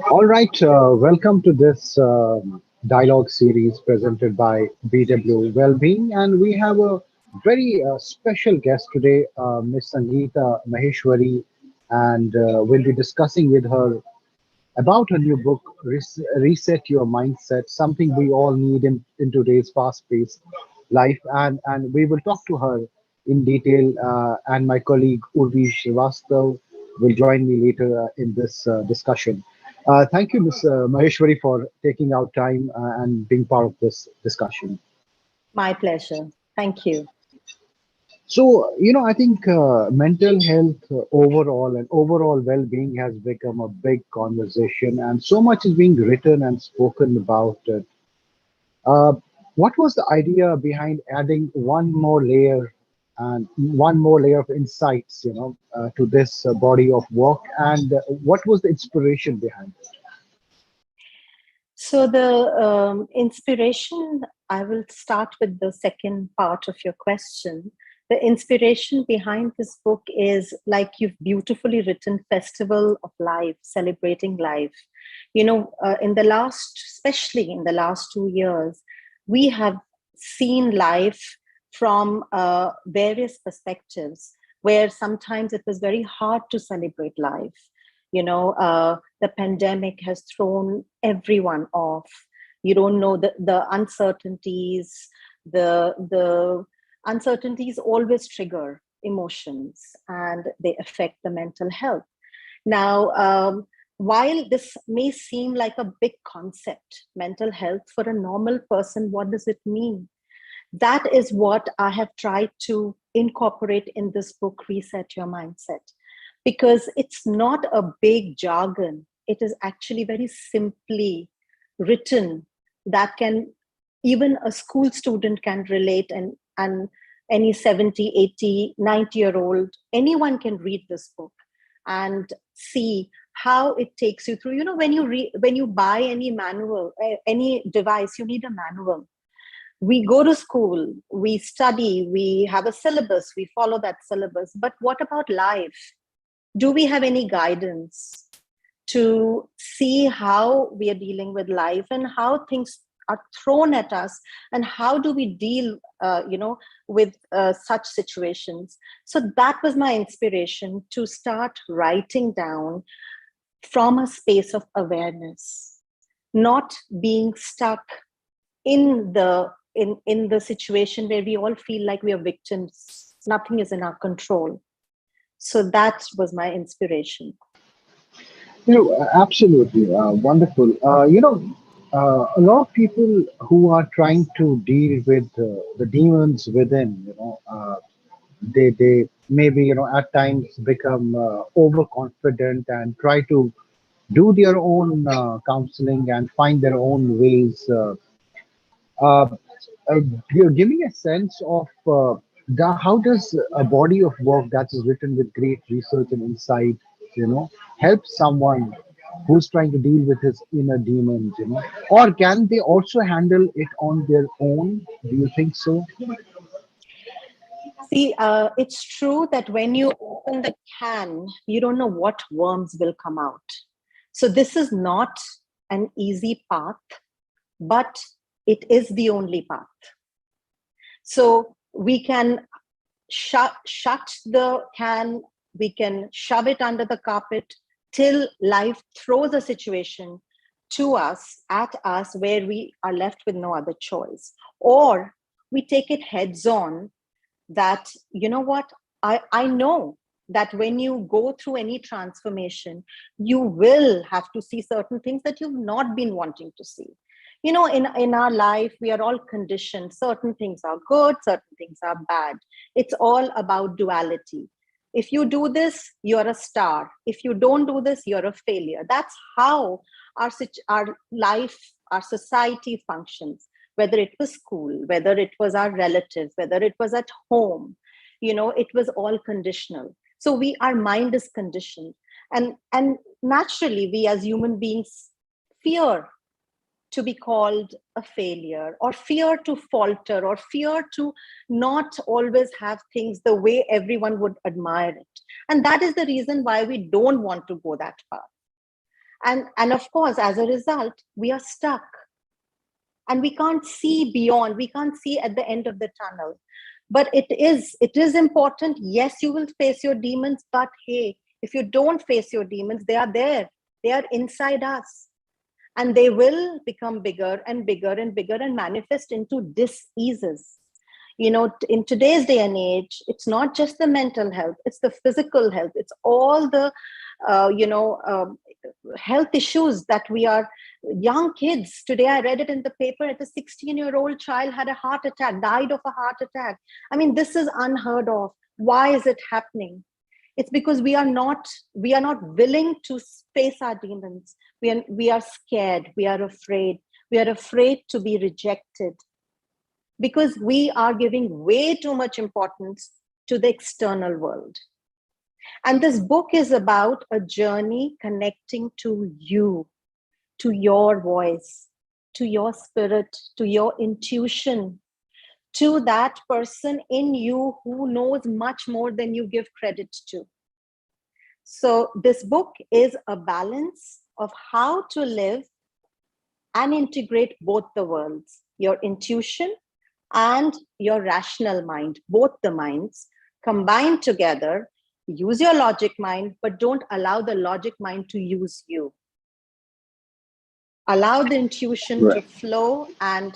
All right, welcome to this dialogue series presented by BW Wellbeing, and we have a very special guest today, Miss Sangeeta Maheshwari, and we'll be discussing with her about her new book, Reset Your Mindset, something we all need in today's fast-paced life, and we will talk to her in detail. And my colleague Urvi Srivastav will join me later in this discussion. Thank you, Ms. Maheshwari, for taking out time and being part of this discussion. My pleasure. Thank you. So, I think mental health overall and overall well-being has become a big conversation, and so much is being written and spoken about it. Uh, what was the idea behind adding one more layer of insights, to this body of work, and what was the inspiration behind it? So the inspiration, I will start with the second part of your question. The inspiration behind this book is, like you've beautifully written, Festival of Life, celebrating life. Especially in the last 2 years, we have seen life from various perspectives, where sometimes it was very hard to celebrate life. The pandemic has thrown everyone off. You don't know the uncertainties. The uncertainties always trigger emotions, and they affect the mental health. Now, while this may seem like a big concept, mental health for a normal person, what does it mean? That is what I have tried to incorporate in this book, Reset Your Mindset, because it's not a big jargon. It is actually very simply written, that can even a school student can relate, and any 70, 80, 90-year-old, anyone can read this book and see how it takes you through. When you buy any manual, any device, you need a manual. We go to school, we study, we have a syllabus, we follow that syllabus. But what about life? Do we have any guidance to see how we are dealing with life and how things are thrown at us, and how do we deal with such situations? So that was my inspiration, to start writing down from a space of awareness, not being stuck in the situation where we all feel like we are victims. Nothing is in our control. So that was my inspiration. Absolutely wonderful. A lot of people who are trying to deal with the demons within, they maybe at times become overconfident and try to do their own counseling and find their own ways. Uh, you're giving a sense of how does a body of work that is written with great research and insight, help someone who's trying to deal with his inner demons, or can they also handle it on their own? Do you think so? See, it's true that when you open the can, you don't know what worms will come out. So this is not an easy path, but it is the only path. So we can shut the can, we can shove it under the carpet till life throws a situation at us, where we are left with no other choice. Or we take it heads on, that, I know that when you go through any transformation, you will have to see certain things that you've not been wanting to see. In our life, we are all conditioned. Certain things are good, certain things are bad. It's all about duality. If you do this, you're a star. If you don't do this, you're a failure. That's how our life, our society functions. Whether it was school, whether it was our relatives, whether it was at home, it was all conditional. So our mind is conditioned. And naturally, we as human beings fear to be called a failure, or fear to falter, or fear to not always have things the way everyone would admire it. And that is the reason why we don't want to go that far. And of course, as a result, we are stuck, and we can't see beyond, we can't see at the end of the tunnel. But it is important. Yes, you will face your demons, but hey, if you don't face your demons, they are there, they are inside us, and they will become bigger and bigger and bigger and manifest into diseases. In today's day and age, it's not just the mental health, it's the physical health, it's all the uh, you know um, health issues that we are. Young kids today, I read it in the paper, a 16-year-old child had a heart attack, died of a heart attack. I mean, this is unheard of. Why is it happening? It's because we are not willing to face our demons. We are scared, we are afraid to be rejected, because we are giving way too much importance to the external world. And this book is about a journey connecting to you, to your voice, to your spirit, to your intuition, to that person in you who knows much more than you give credit to. So this book is a balance of how to live and integrate both the worlds, your intuition and your rational mind, both the minds combined together. Use your logic mind, but don't allow the logic mind to use you. Allow the intuition to Right. flow and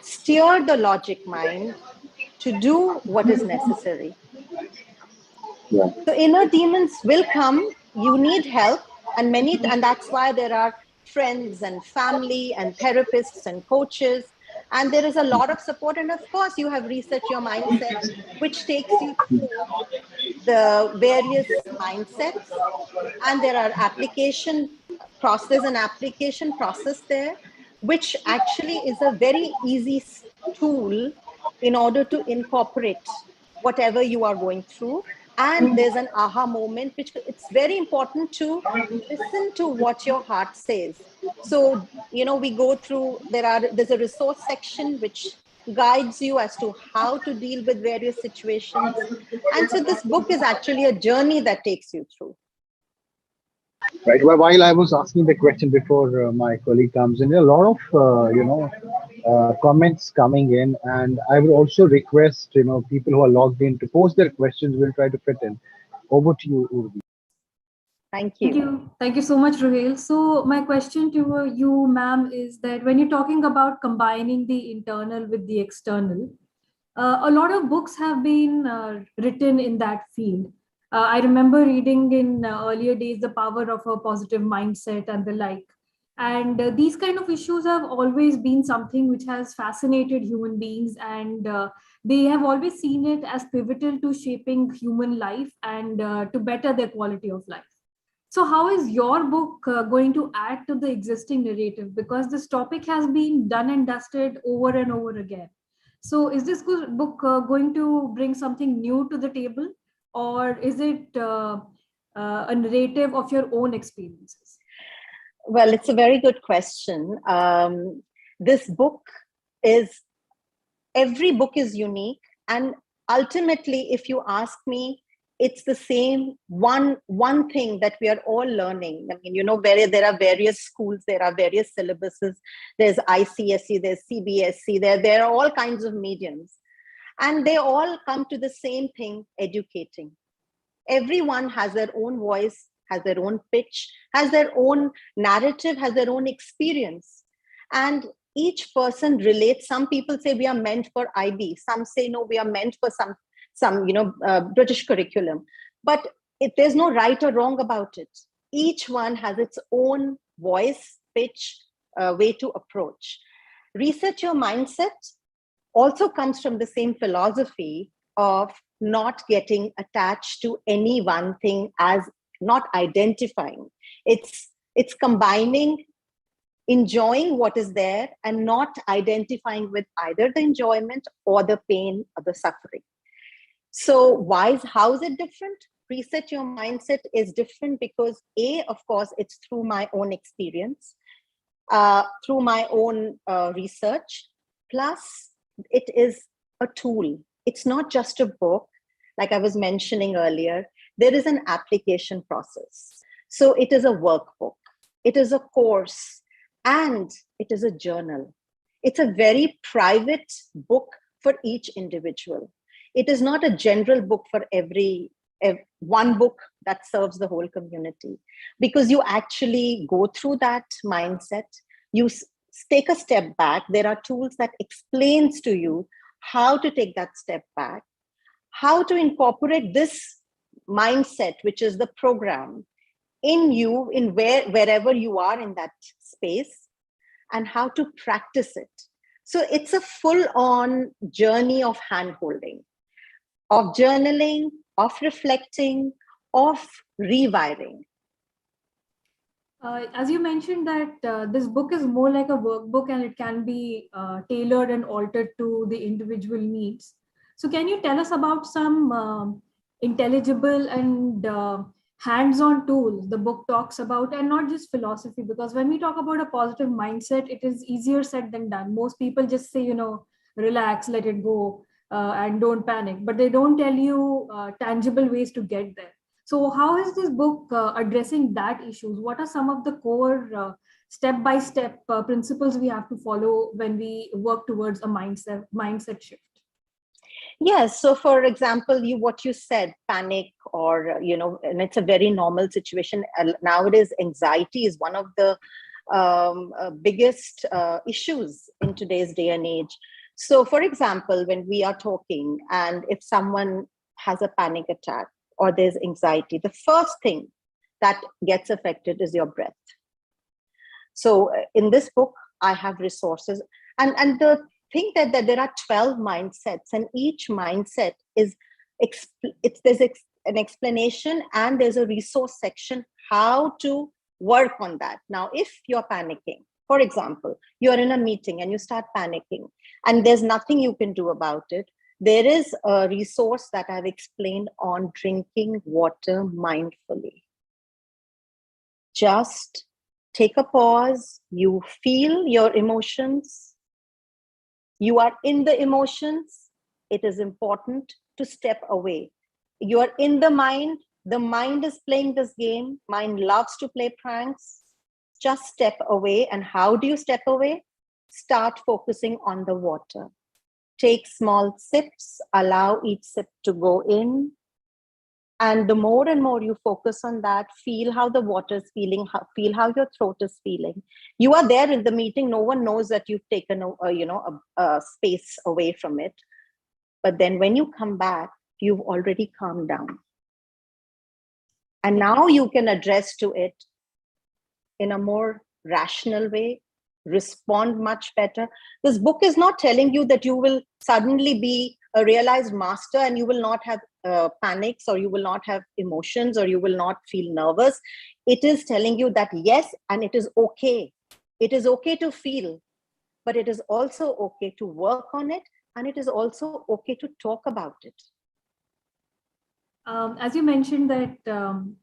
steer the logic mind to do what is necessary. Yeah. So inner demons will come. You need help, and that's why there are friends and family and therapists and coaches, and there is a lot of support. And of course, you have reset your mindset, which takes you through the various mindsets, and there are application process there, which actually is a very easy tool in order to incorporate whatever you are going through. And there's an aha moment, which it's very important to listen to what your heart says. So we go through, there's a resource section which guides you as to how to deal with various situations. And so this book is actually a journey that takes you through. Right. Well, while I was asking the question before my colleague comes in, there are a lot of comments coming in, and I would also request people who are logged in to post their questions. We'll try to fit in. Over to you, Urvi. Thank Thank you. you. Thank you so much, Ruhail. So my question to you, ma'am, is that when you're talking about combining the internal with the external, a lot of books have been written in that field. I remember reading in earlier days The Power of a Positive Mindset and the like. And these kind of issues have always been something which has fascinated human beings, and they have always seen it as pivotal to shaping human life and to better their quality of life. So, how is your book going to add to the existing narrative? Because this topic has been done and dusted over and over again. So, is this book going to bring something new to the table, or is it a narrative of your own experiences? Well, it's a very good question. This book is, every book is unique. And ultimately, if you ask me, it's the same one thing that we are all learning. I mean, where there are various schools, there are various syllabuses, there's ICSE, there's CBSE, there are all kinds of mediums. And they all come to the same thing: educating. Everyone has their own voice, has their own pitch, has their own narrative, has their own experience. And each person relates. Some people say we are meant for IB. Some say, no, we are meant for some British curriculum. But there's no right or wrong about it. Each one has its own voice, pitch, way to approach. Reset your mindset also comes from the same philosophy of not getting attached to any one thing, as not identifying. It's combining enjoying what is there and not identifying with either the enjoyment or the pain or the suffering. So how is it different? reset your mindset is different because of course, it's through my own experience, through my own research. Plus, it is a tool. It's not just a book. Like I was mentioning earlier, there is an application process. So it is a workbook, it is a course, and it is a journal. It's a very private book for each individual. It is not a general book for one book that serves the whole community, because you actually go through that mindset. You take a step back. There are tools that explains to you how to take that step back, how to incorporate this mindset, which is the program, in you, in wherever you are in that space, and how to practice it. So it's a full-on journey of hand-holding, of journaling, of reflecting, of rewiring. As you mentioned that this book is more like a workbook and it can be tailored and altered to the individual needs. So can you tell us about some intelligible and hands-on tools the book talks about, and not just philosophy? Because when we talk about a positive mindset, it is easier said than done. Most people just say, relax, let it go, and don't panic, but they don't tell you tangible ways to get there. So how is this book addressing that issues? What are some of the core step-by-step principles we have to follow when we work towards a mindset shift? Yes. So, for example, what you said, panic, or and it's a very normal situation nowadays. Anxiety is one of the biggest issues in today's day and age. So, for example, when we are talking, and if someone has a panic attack or there's anxiety, the first thing that gets affected is your breath. So, in this book, I have resources, and the think that there are 12 mindsets, and each mindset is there's an explanation, and there's a resource section how to work on that. Now, if you're panicking, for example, you're in a meeting and you start panicking and there's nothing you can do about it, there is a resource that I've explained on drinking water mindfully. Just take a pause, you feel your emotions. You are in the emotions. It is important to step away. You are in the mind is playing this game. Mind loves to play pranks. Just step away. And how do you step away? Start focusing on the water. Take small sips, allow each sip to go in. And the more and more you focus on that, feel how the water is feeling, feel how your throat is feeling. You are there in the meeting. No one knows that you've taken a space away from it. But then when you come back, you've already calmed down. And now you can address to it in a more rational way, respond much better. This book is not telling you that you will suddenly be a realized master and you will not have panics, or you will not have emotions, or you will not feel nervous. It is telling you that yes, and it is okay. It is okay to feel, but it is also okay to work on it, and it is also okay to talk about it. As you mentioned that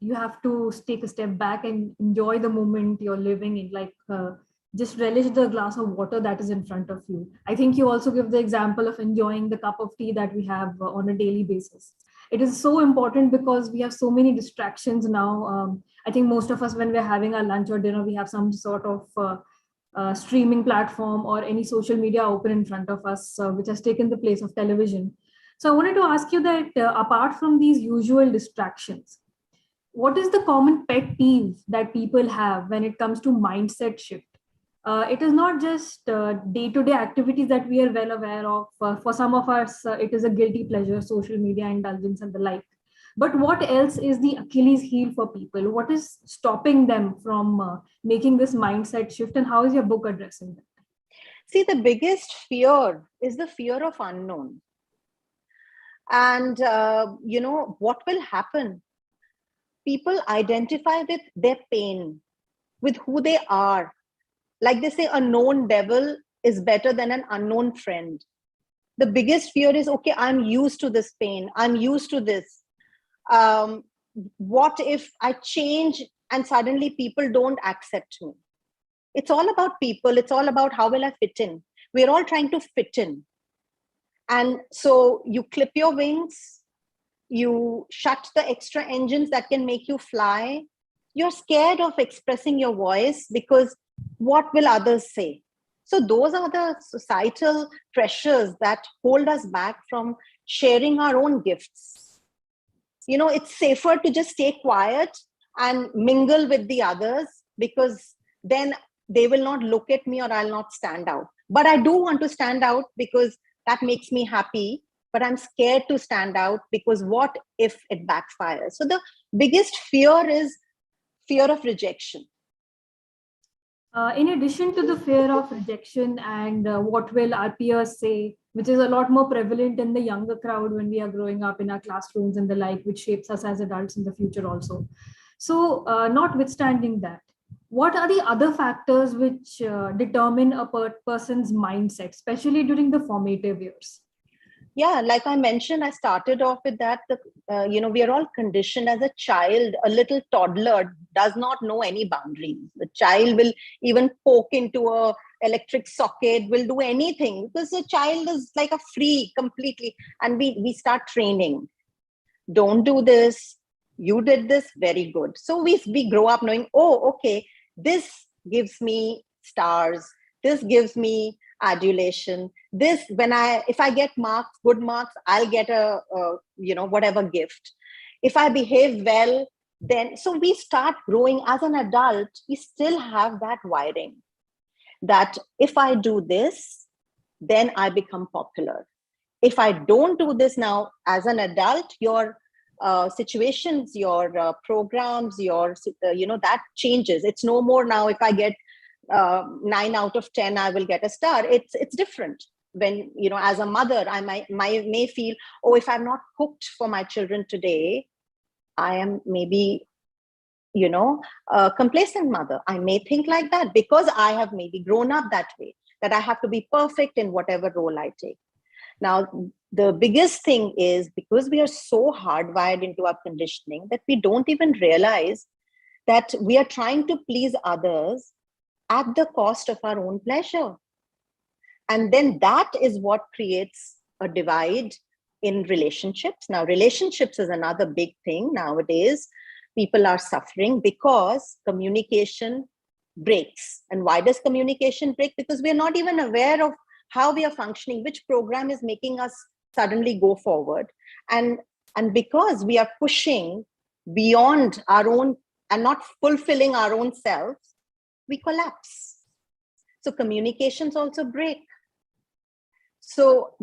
you have to take a step back and enjoy the moment you're living in, like just relish the glass of water that is in front of you. I think you also give the example of enjoying the cup of tea that we have on a daily basis. It is so important because we have so many distractions now. I think most of us, when we're having our lunch or dinner, we have some sort of streaming platform or any social media open in front of us, which has taken the place of television. So I wanted to ask you that apart from these usual distractions, what is the common pet peeve that people have when it comes to mindset shift? It is not just day-to-day activities that we are well aware of. For some of us, it is a guilty pleasure, social media indulgence and the like. But what else is the Achilles heel for people? What is stopping them from making this mindset shift, and how is your book addressing that? See, the biggest fear is the fear of unknown. And, what will happen? People identify with their pain, with who they are. Like they say, a known devil is better than an unknown friend. The biggest fear is, okay, I'm used to this pain. I'm used to this. what if I change and suddenly people don't accept me? It's all about people. It's all about how will I fit in. We're all trying to fit in. And so you clip your wings, you shut the extra engines that can make you fly. You're scared of expressing your voice because what will others say? So those are the societal pressures that hold us back from sharing our own gifts. It's safer to just stay quiet and mingle with the others, because then they will not look at me or I'll not stand out. But I do want to stand out because that makes me happy. But I'm scared to stand out because what if it backfires? So the biggest fear is fear of rejection. In addition to the fear of rejection and what will our peers say, which is a lot more prevalent in the younger crowd when we are growing up in our classrooms and the like, which shapes us as adults in the future also. So, notwithstanding that, what are the other factors which determine a person's mindset, especially during the formative years? Yeah, like I mentioned, I started off with that. We are all conditioned as a child. A little toddler does not know any boundaries. The child will even poke into a electric socket, will do anything because the child is like a free completely. And we start training. Don't do this. You did this, very good. So we grow up knowing, oh, okay, this gives me stars. This gives me adulation. This, if I get marks, good marks, I'll get a whatever gift. If I behave well, then, so we start growing as an adult. We still have that wiring that if I do this, then I become popular. If I don't do this now as an adult, your situations, your programs, that changes. It's no more now. If I get 9 out of 10, I will get a star. It's different. When, as a mother, I may feel, oh, if I'm not cooked for my children today, I am maybe, a complacent mother. I may think like that because I have maybe grown up that way, that I have to be perfect in whatever role I take. Now, the biggest thing is because we are so hardwired into our conditioning that we don't even realize that we are trying to please others at the cost of our own pleasure. And then that is what creates a divide in relationships. Now, relationships is another big thing nowadays. People are suffering because communication breaks. And why does communication break? Because we're not even aware of how we are functioning, which program is making us suddenly go forward. And because we are pushing beyond our own and not fulfilling our own selves, we collapse. So communications also break. So,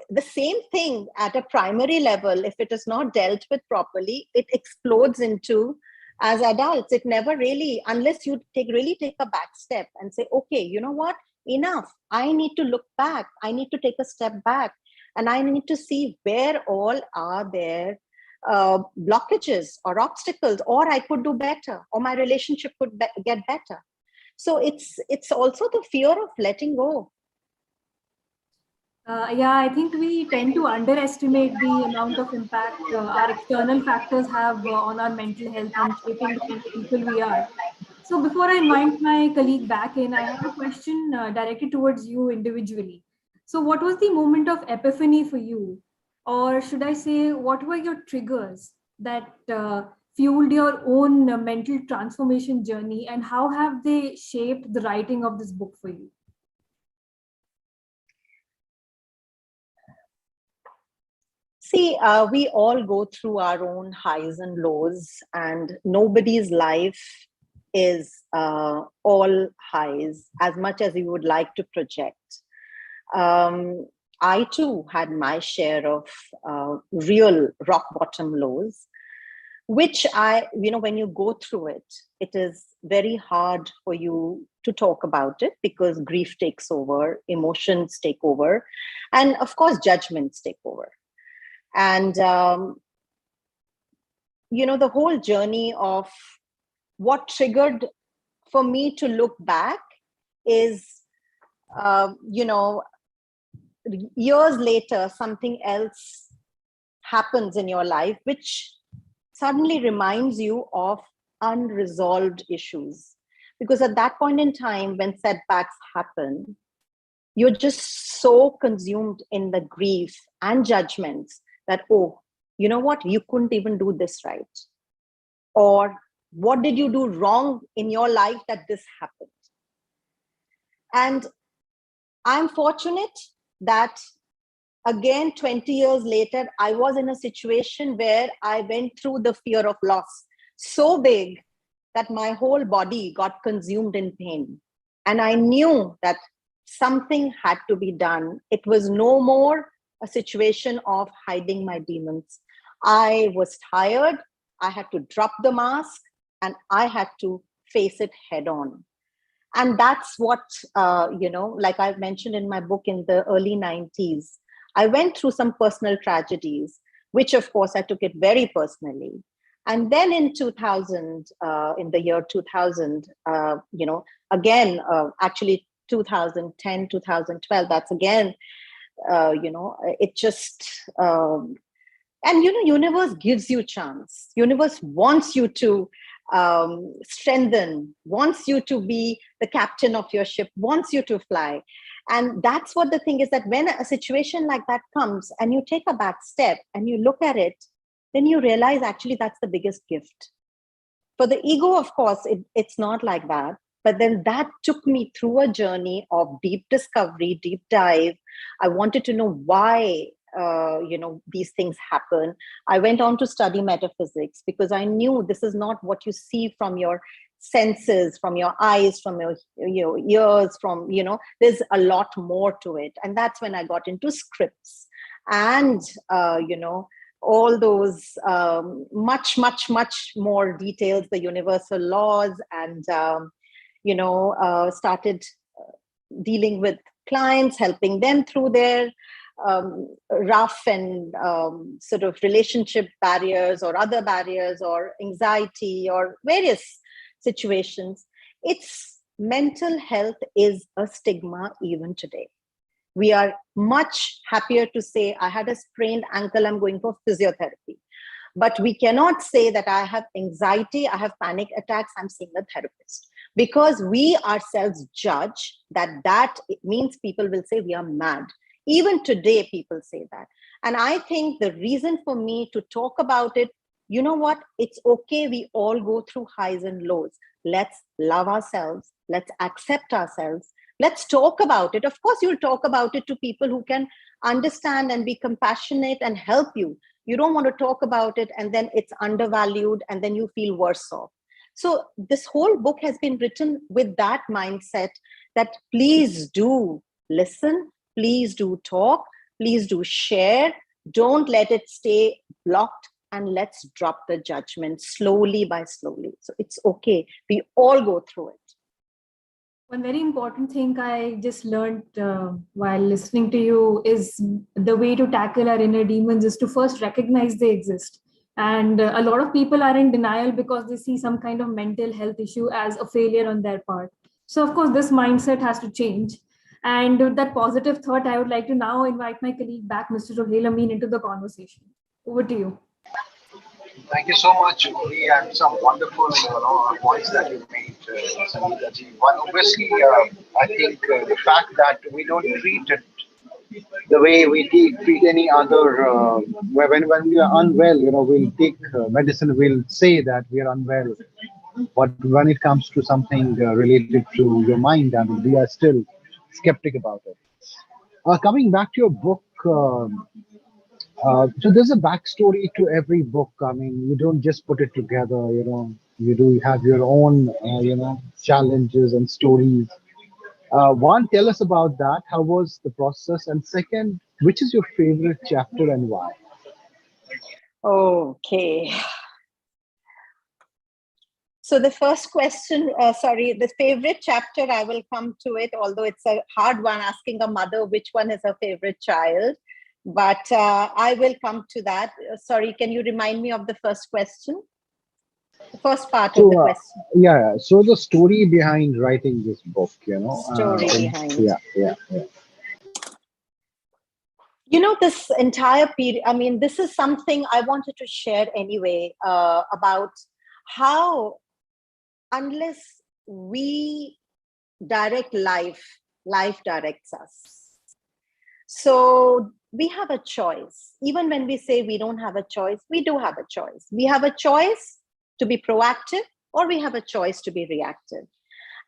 the same thing at a primary level, if it is not dealt with properly, it explodes into, as adults, it never really, unless you really take a back step and say, okay, you know what, enough. I need to look back. I need to take a step back. And I need to see where all are there blockages or obstacles, or I could do better, or my relationship could get better. So it's also the fear of letting go. I think we tend to underestimate the amount of impact our external factors have on our mental health and shaping the kind of people we are. So before I invite my colleague back in, I have a question directed towards you individually. So what was the moment of epiphany for you? Or should I say, what were your triggers that fueled your own mental transformation journey, and how have they shaped the writing of this book for you? See, we all go through our own highs and lows, and nobody's life is all highs as much as you would like to project. I too had my share of real rock bottom lows, which when you go through it, it is very hard for you to talk about it because grief takes over, emotions take over, and of course, judgments take over. And, the whole journey of what triggered for me to look back is, years later, something else happens in your life, which suddenly reminds you of unresolved issues. Because at that point in time, when setbacks happen, you're just so consumed in the grief and judgments that, oh, you know what, you couldn't even do this right. Or what did you do wrong in your life that this happened? And I'm fortunate that, again, 20 years later, I was in a situation where I went through the fear of loss so big that my whole body got consumed in pain. And I knew that something had to be done. It was no more a situation of hiding my demons. I was tired. I had to drop the mask and I had to face it head on. And that's what, like I've mentioned in my book, in the early 90s, I went through some personal tragedies, which of course I took it very personally. And then in 2000, in the year 2000, again, actually 2010, 2012, that's again, it just, and universe gives you chance. Universe wants you to strengthen, wants you to be the captain of your ship, wants you to fly. And that's what the thing is, that when a situation like that comes and you take a back step and you look at it, then you realize actually that's the biggest gift. For the ego, of course, it's not like that. But then that took me through a journey of deep discovery, deep dive. I wanted to know why these things happen. I went on to study metaphysics because I knew this is not what you see from your senses, from your eyes, from your ears, from there's a lot more to it. And that's when I got into scripts and all those much more details, the universal laws, and started dealing with clients, helping them through their rough and sort of relationship barriers or other barriers or anxiety or various situations. It's mental health is a stigma even today. We are much happier to say, I had a sprained ankle, I'm going for physiotherapy. But we cannot say that I have anxiety, I have panic attacks, I'm seeing a therapist. Because we ourselves judge that it means people will say we are mad. Even today, people say that. And I think the reason for me to talk about it, you know what? It's okay. We all go through highs and lows. Let's love ourselves. Let's accept ourselves. Let's talk about it. Of course, you'll talk about it to people who can understand and be compassionate and help you. You don't want to talk about it and then it's undervalued and then you feel worse off. So this whole book has been written with that mindset that please do listen, please do talk, please do share. Don't let it stay blocked, and let's drop the judgment slowly by slowly. So it's okay. We all go through it. One very important thing I just learned while listening to you is the way to tackle our inner demons is to first recognize they exist. And a lot of people are in denial because they see some kind of mental health issue as a failure on their part. So, of course, this mindset has to change. And with that positive thought, I would like to now invite my colleague back, Mr. Rohel Amin, into the conversation. Over to you. Thank you so much, Uri, and some wonderful points that you made, Sangeeta ji. One, obviously, I think the fact that we don't treat it the way we treat any other, when we are unwell, we'll take medicine, we'll say that we are unwell. But when it comes to something related to your mind, I mean, we are still skeptic about it. Coming back to your book, so there's a backstory to every book. I mean, you don't just put it together, you do have your own, challenges and stories. One, tell us about that. How was the process? And second, which is your favorite chapter and why? Okay. So the first question, the favorite chapter, I will come to it, although it's a hard one asking a mother which one is her favorite child. But I will come to that. Sorry, can you remind me of the first question? The first part of the question. Yeah. So the story behind writing this book, Story behind. Yeah. This entire period, I mean, this is something I wanted to share anyway, about how, unless we direct life directs us. So we have a choice. Even when we say we don't have a choice, we do have a choice. We have a choice to be proactive, or we have a choice to be reactive.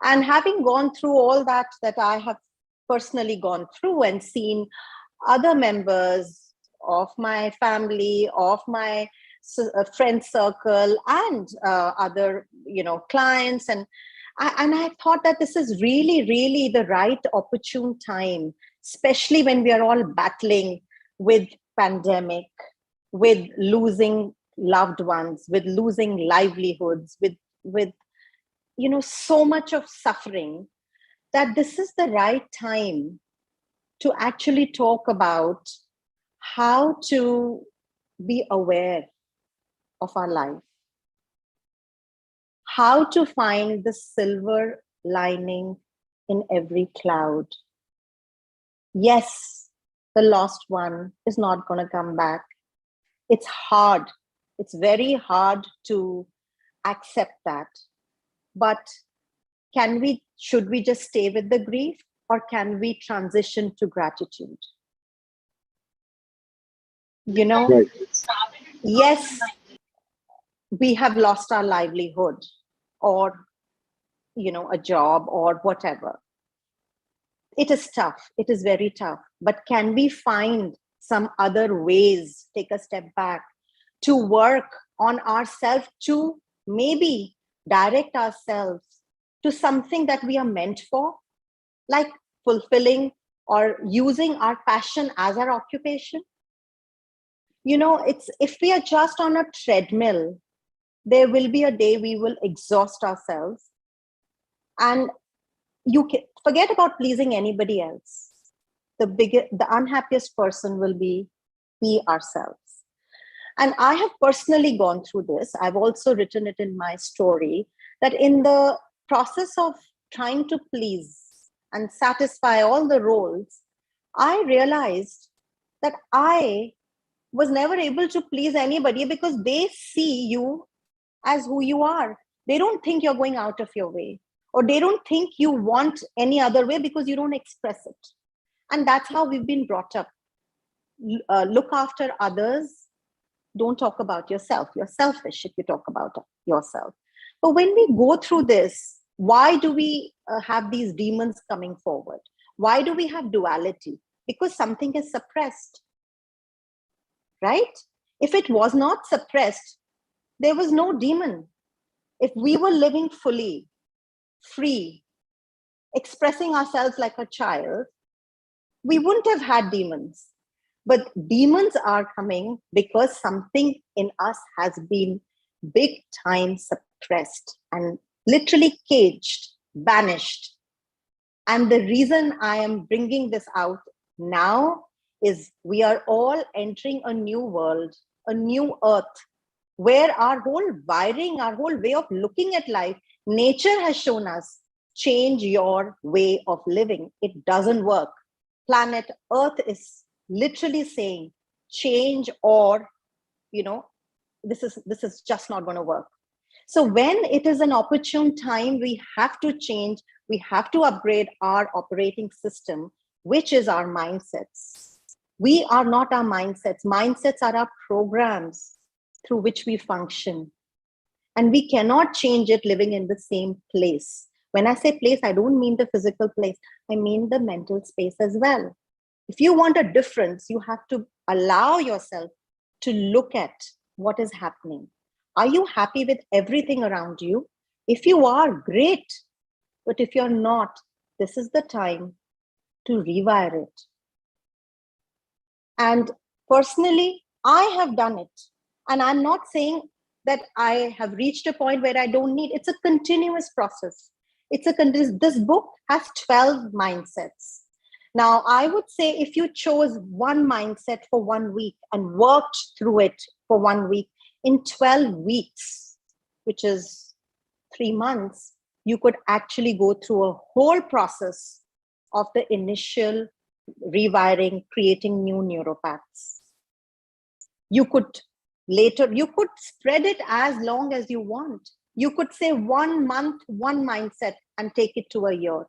And having gone through all that I have personally gone through, and seen other members of my family, of my friend circle, and other clients, and I thought that this is really, really the right opportune time, especially when we are all battling with pandemic, with losing loved ones, with losing livelihoods, with so much of suffering, that this is the right time to actually talk about how to be aware of our life, how to find the silver lining in every cloud. Yes, the lost one is not going to come back. It's hard. It's very hard to accept that. But should we just stay with the grief, or can we transition to gratitude? Right. Yes, we have lost our livelihood, or a job, or whatever. It is tough. It is very tough. But can we find some other ways, take a step back, to work on ourselves, to maybe direct ourselves to something that we are meant for, like fulfilling or using our passion as our occupation? It's, if we are just on a treadmill, there will be a day we will exhaust ourselves, and you can forget about pleasing anybody else. The unhappiest person will be ourselves. And I have personally gone through this. I've also written it in my story, that in the process of trying to please and satisfy all the roles, I realized that I was never able to please anybody, because they see you as who you are. They don't think you're going out of your way, or they don't think you want any other way, because you don't express it. And that's how we've been brought up. Look after others. Don't talk about yourself. You're selfish if you talk about yourself. But when we go through this, why do we have these demons coming forward? Why do we have duality? Because something is suppressed, right? If it was not suppressed, there was no demon. If we were living fully, free, expressing ourselves like a child, we wouldn't have had demons. But demons are coming because something in us has been big time suppressed and literally caged, banished. And the reason I am bringing this out now is we are all entering a new world, a new earth, where our whole wiring, our whole way of looking at life, nature has shown us, change your way of living. It doesn't work. Planet Earth is literally saying, change, or, this is just not going to work. So when it is an opportune time, we have to change. We have to upgrade our operating system, which is our mindsets. We are not our mindsets. Mindsets are our programs through which we function. And we cannot change it living in the same place. When I say place, I don't mean the physical place. I mean the mental space as well. If you want a difference, you have to allow yourself to look at what is happening. Are you happy with everything around you? If you are, great. But if you're not, this is the time to rewire it. And personally, I have done it. And I'm not saying that I have reached a point where I don't need. It's a continuous process. This book has 12 mindsets. Now, I would say if you chose one mindset for 1 week and worked through it for 1 week, in 12 weeks, which is 3 months, you could actually go through a whole process of the initial rewiring, creating new neuropaths. You could spread it as long as you want. You could say 1 month, one mindset, and take it to a year.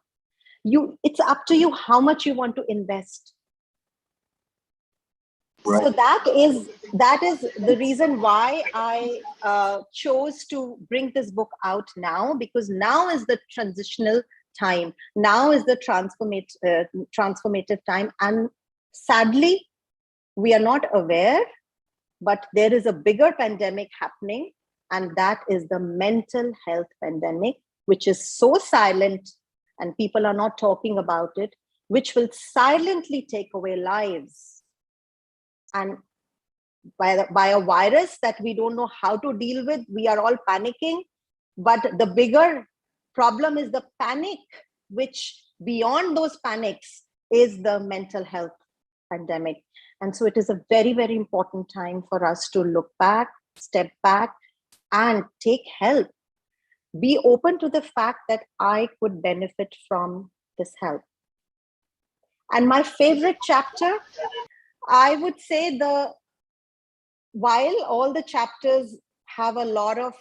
It's up to you how much you want to invest. Right. So that is the reason why I chose to bring this book out now, because now is the transitional time. Now is the transformative time. And sadly, we are not aware, but there is a bigger pandemic happening, and that is the mental health pandemic, which is so silent and people are not talking about it, which will silently take away lives. And by a virus that we don't know how to deal with, we are all panicking. But the bigger problem is the panic, which beyond those panics is the mental health pandemic. And so it is a very, very important time for us to look back, step back, and take help. Be open to the fact that I could benefit from this help. And my favorite chapter, I would say, while all the chapters have a lot of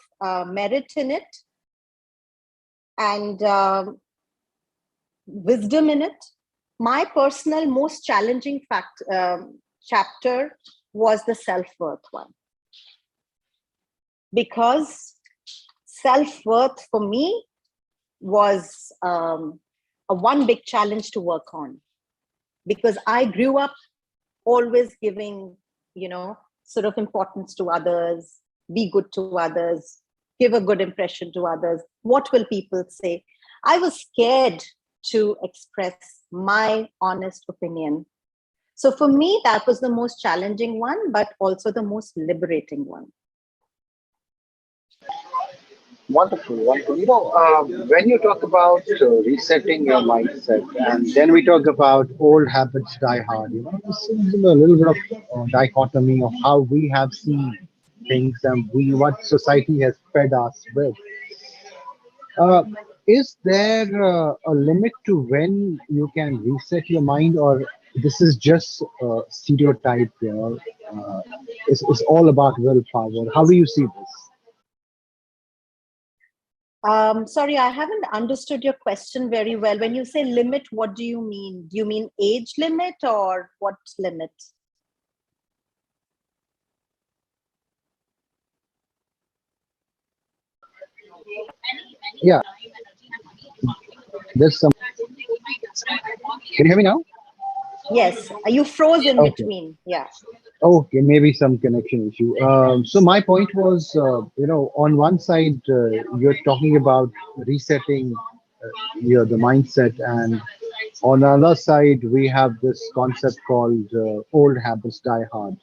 merit in it and wisdom in it, my personal most challenging chapter was the self-worth one. Because self-worth for me was a one big challenge to work on. Because I grew up always giving, sort of importance to others, be good to others, give a good impression to others. What will people say? I was scared to express my honest opinion. So for me, that was the most challenging one, but also the most liberating one. Wonderful, wonderful. When you talk about resetting your mindset, and then we talk about old habits die hard, this is a little bit of dichotomy of how we have seen things and what society has fed us with. Uh, is there a limit to when you can reset your mind, or this is just stereotype? It's all about willpower. How do you see this? Sorry, I haven't understood your question very well. When you say limit, what do you mean? Do you mean age limit or what limit? Yeah, there's some. Can you hear me now? Yes, you froze in Okay. between. Yeah. Okay, maybe some connection issue. So my point was, on one side, you're talking about resetting, the mindset, and on the other side, we have this concept called old habits die hard.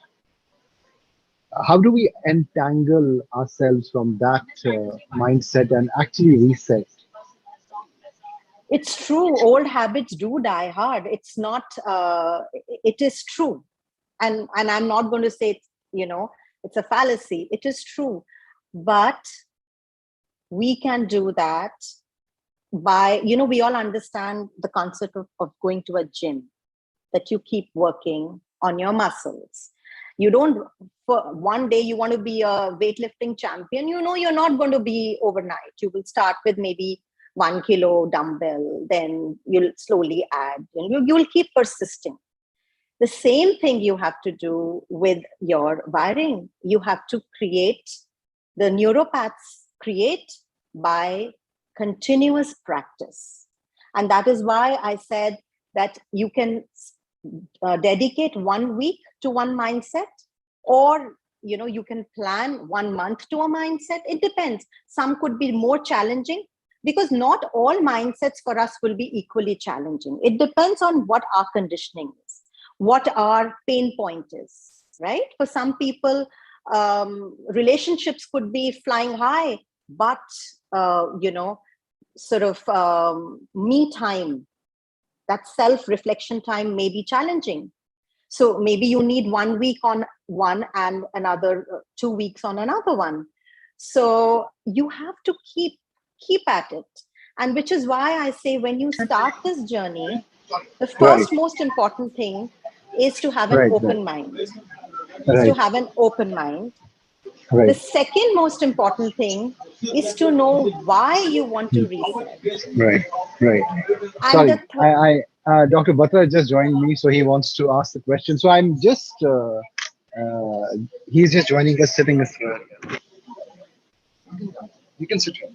How do we entangle ourselves from that mindset and actually reset? It's true. Old habits do die hard. It's not, it is true. And I'm not going to say, it's a fallacy. It is true. But we can do that by, we all understand the concept of going to a gym, that you keep working on your muscles. You don't, for one day you want to be a weightlifting champion, you're not going to be overnight. You will start with maybe 1 kilo dumbbell, then you'll slowly add, and you'll keep persisting. The same thing you have to do with your wiring. You have to create the neuropaths, create by continuous practice. And that is why I said that you can dedicate 1 week to one mindset, or you can plan 1 month to a mindset. It depends. Some could be more challenging, because not all mindsets for us will be equally challenging. It depends on what our conditioning is, what our pain point is, right? For some people, relationships could be flying high, but sort of me time, that self-reflection time may be challenging. So maybe you need 1 week on one and another 2 weeks on another one. So you have to keep at it. And which is why I say, when you start this journey, The Right. first most important thing is to have an Right. Right. open mind. Is to Right. have an open mind. The Right. second most important thing is to know why you want to reset. Right. Right. And Sorry, the third, Dr. Batra just joined me, so he wants to ask the question. So I'm just, he's just joining us, sitting us. You can sit here.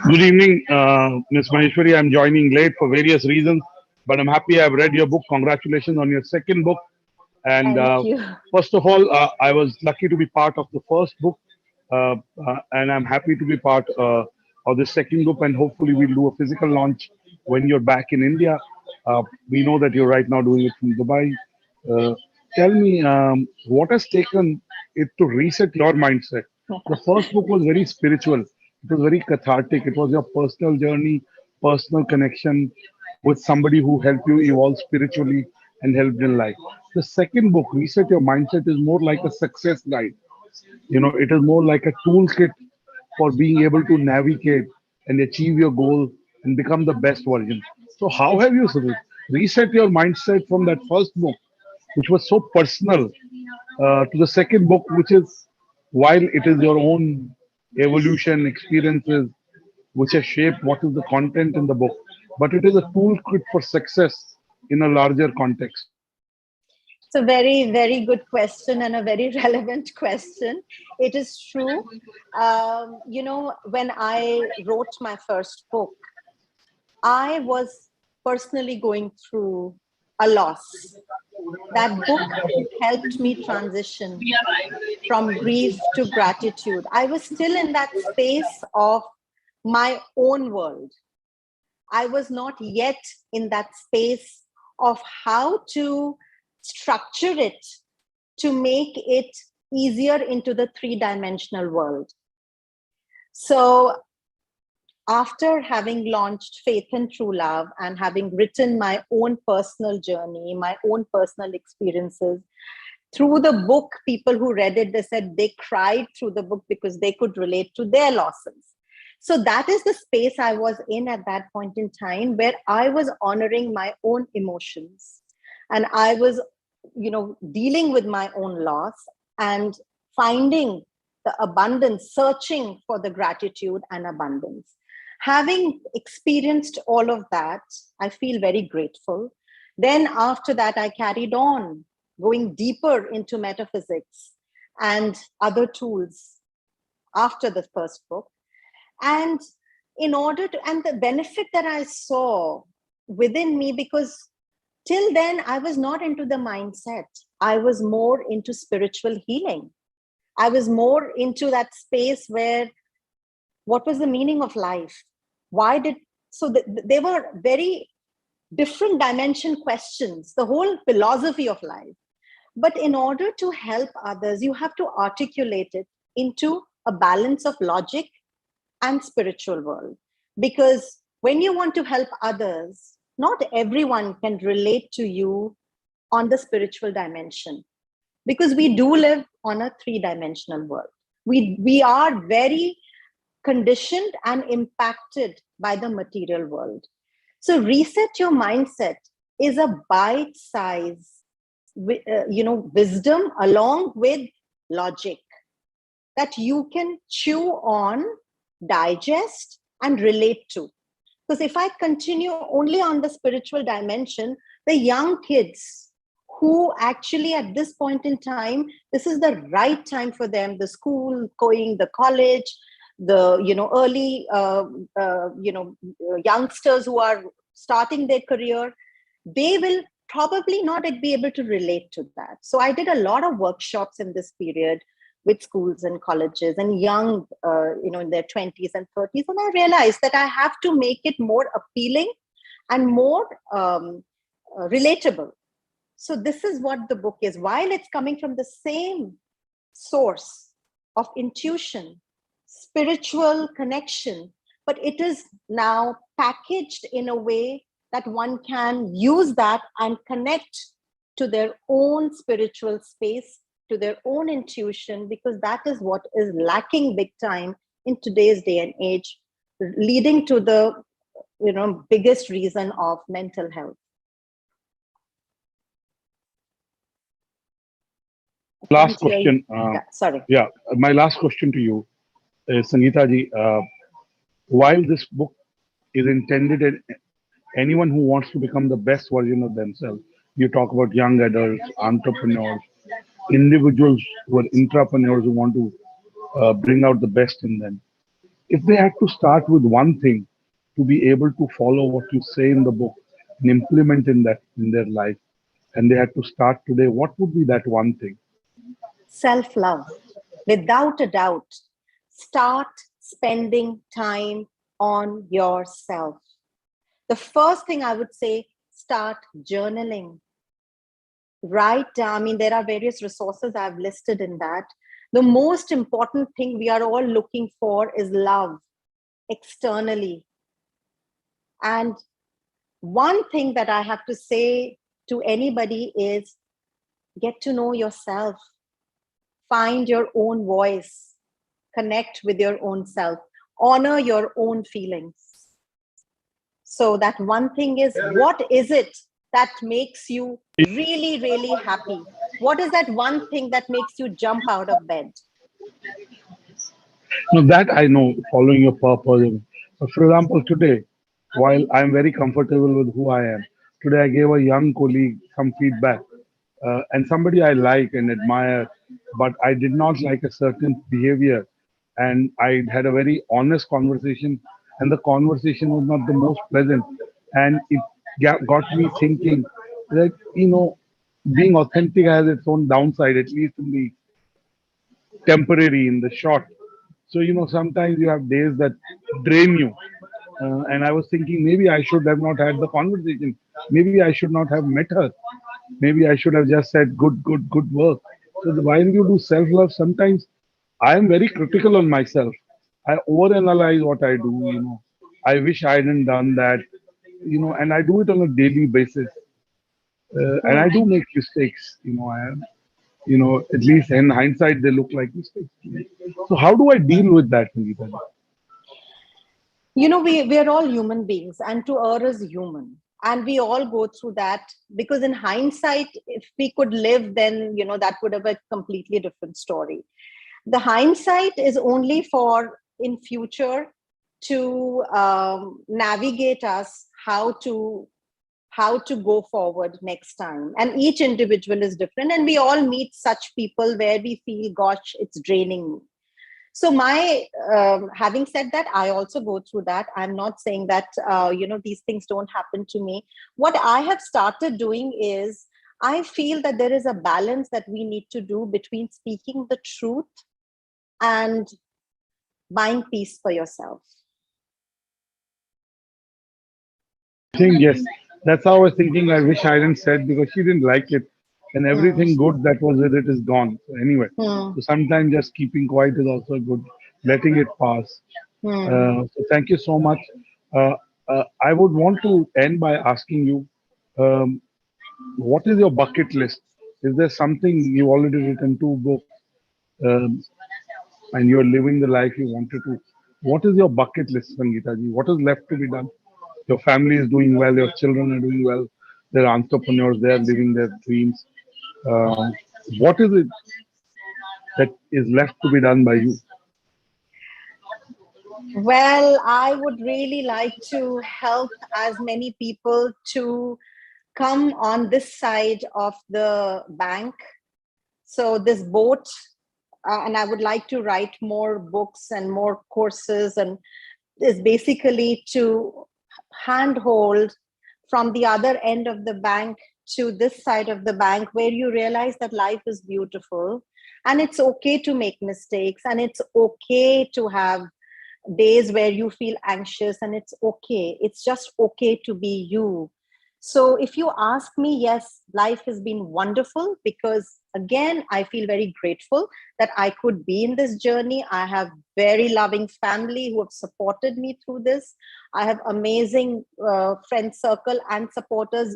Good evening, Ms. Maheshwari. I'm joining late for various reasons, but I'm happy I've read your book. Congratulations on your second book. And thank you. first of all, I was lucky to be part of the first book, and I'm happy to be part of the second book. And hopefully, we'll do a physical launch when you're back in India. We know that you're right now doing it from Dubai. Uh, Tell me, what has taken it to reset your mindset? The first book was very spiritual. It was very cathartic. It was your personal journey, personal connection with somebody who helped you evolve spiritually and helped in life. The second book, Reset Your Mindset, is more like a success guide. It is more like a toolkit for being able to navigate and achieve your goal and become the best version. So, how have you reset your mindset from that first book, which was so personal, to the second book, which is, while it is your own evolution, experiences, which has shaped what is the content in the book, but it is a toolkit for success in a larger context. It's a very, very good question and a very relevant question. It is true. When I wrote my first book, I was personally going through a loss. That book helped me transition from grief to gratitude. I was still in that space of my own world. I was not yet in that space of how to structure it to make it easier into the three-dimensional world. So after having launched Faith and True Love and having written my own personal journey, my own personal experiences, through the book, people who read it, they said they cried through the book because they could relate to their losses. So that is the space I was in at that point in time, where I was honoring my own emotions and I was, dealing with my own loss and finding the abundance, searching for the gratitude and abundance. Having experienced all of that, I feel very grateful. Then after that, I carried on going deeper into metaphysics and other tools after the first book. And and the benefit that I saw within me, because till then I was not into the mindset, I was more into spiritual healing. I was more into that space where what was the meaning of life? They were very different dimension questions, the whole philosophy of life. But in order to help others, you have to articulate it into a balance of logic and spiritual world. Because when you want to help others, not everyone can relate to you on the spiritual dimension, because we do live on a three-dimensional world. We are very conditioned and impacted by the material world. So reset your mindset is a bite size, wisdom along with logic that you can chew on, digest, and relate to. Because if I continue only on the spiritual dimension, the young kids who actually at this point in time, this is the right time for them, the school going, the college, the early youngsters who are starting their career, they will probably not be able to relate to that. So I did a lot of workshops in this period with schools and colleges and young, in their 20s and 30s. And I realized that I have to make it more appealing and more relatable. So this is what the book is. While it's coming from the same source of intuition, spiritual connection, but it is now packaged in a way that one can use that and connect to their own spiritual space, to their own intuition, because that is what is lacking big time in today's day and age, leading to the biggest reason of mental health. Last question. Sorry. Yeah, my last question to you, Sangeeta ji. While this book is intended at anyone who wants to become the best version of themselves, you talk about young adults, entrepreneurs, individuals who are intrapreneurs who want to bring out the best in them. If they had to start with one thing to be able to follow what you say in the book and implement in that in their life, and they had to start today, what would be that one thing? Self-love. Without a doubt, start spending time on yourself. The first thing I would say, start journaling. Write down. I mean, there are various resources I've listed in that. The most important thing we are all looking for is love externally. And one thing that I have to say to anybody is get to know yourself. Find your own voice. Connect with your own self. Honor your own feelings. So that one thing is, what is it that makes you really, really happy? What is that one thing that makes you jump out of bed? No, that I know, following your purpose. For example, today, while I'm very comfortable with who I am, today I gave a young colleague some feedback, and somebody I like and admire, but I did not like a certain behavior, and I had a very honest conversation, and the conversation was not the most pleasant, and it got me thinking that being authentic has its own downside, at least in the temporary, in the short. So, sometimes you have days that drain you. And I was thinking maybe I should have not had the conversation. Maybe I should not have met her. Maybe I should have just said, good, good, good work. So, while you do self love, sometimes I am very critical on myself. I overanalyze what I do. I wish I hadn't done that, and I do it on a daily basis. And I do make mistakes. At least in hindsight, they look like mistakes. So how do I deal with that, Sangeeta? We are all human beings, and to err is human. And we all go through that, because in hindsight, if we could live, then, that would have a completely different story. The hindsight is only for in future to navigate us how to go forward next time. And each individual is different, and we all meet such people where we feel, gosh, it's draining me. So having said that, I also go through that. I'm not saying that these things don't happen to me. What I have started doing is, I feel that there is a balance that we need to do between speaking the truth and buying peace for yourself. I think yes, that's how I was thinking. I wish I hadn't said, because she didn't like it, and everything good that was with it is gone. So anyway, so sometimes just keeping quiet is also good, letting it pass. So thank you so much. Uh, I would want to end by asking you, um, what is your bucket list? Is there something you already written two books, um, and you're living the life you wanted to? What is your bucket list, Sangeeta ji? What is left to be done? Your family is doing well, your children are doing well, they're entrepreneurs, they're living their dreams. Uh, what is it that is left to be done by you? Well, I would really like to help as many people to come on this side of the bank. So this boat, and I would like to write more books and more courses, and is basically to handhold from the other end of the bank to this side of the bank, where you realize that life is beautiful, and it's okay to make mistakes, and it's okay to have days where you feel anxious, and it's okay. It's just okay to be you. So if you ask me, yes, life has been wonderful, because again, I feel very grateful that I could be in this journey. I have very loving family who have supported me through this. I have amazing friend circle and supporters.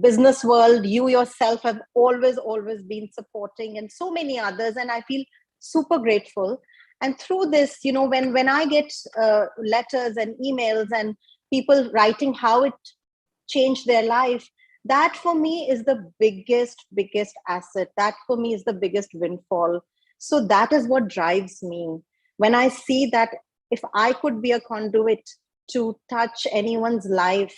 Business world, you yourself have always been supporting, and so many others. And I feel super grateful. And through this, when I get letters and emails and people writing how it changed their life, that for me is the biggest asset. That for me is the biggest windfall. So that is what drives me. When I see that if I could be a conduit to touch anyone's life,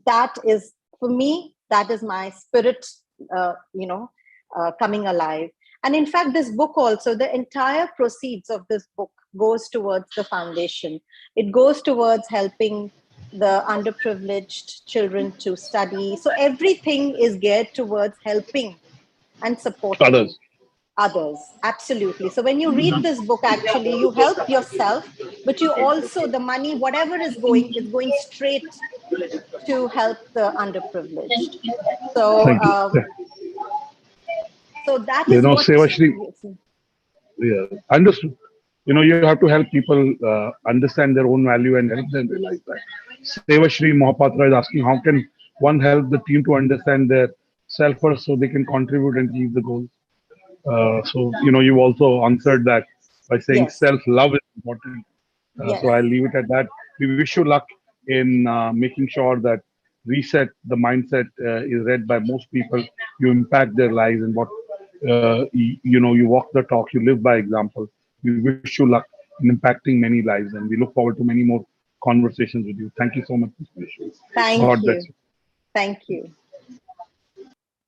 that is, for me, that is my spirit, coming alive. And in fact, this book also, the entire proceeds of this book goes towards the foundation. It goes towards helping the underprivileged children to study. So everything is geared towards helping and supporting Others. others. Absolutely. So when you read this book, actually, you help yourself, but you also, the money, whatever is going straight to help the underprivileged. So, Thank you. so that is what. Seva Shri, yeah, understood. You have to help people understand their own value and help them realize that. Seva Shri Mohapatra is asking, how can one help the team to understand their self-worth so they can contribute and achieve the goals? You also answered that by saying Yes. self-love is important. Yes. So I'll leave it at that. We wish you luck in making sure that reset, the mindset is read by most people. You impact their lives and what, you walk the talk, you live by example. We wish you luck in impacting many lives and we look forward to many more conversations with you. Thank you so much, Mr. Vishnu. Thank God bless you. you. Thank you.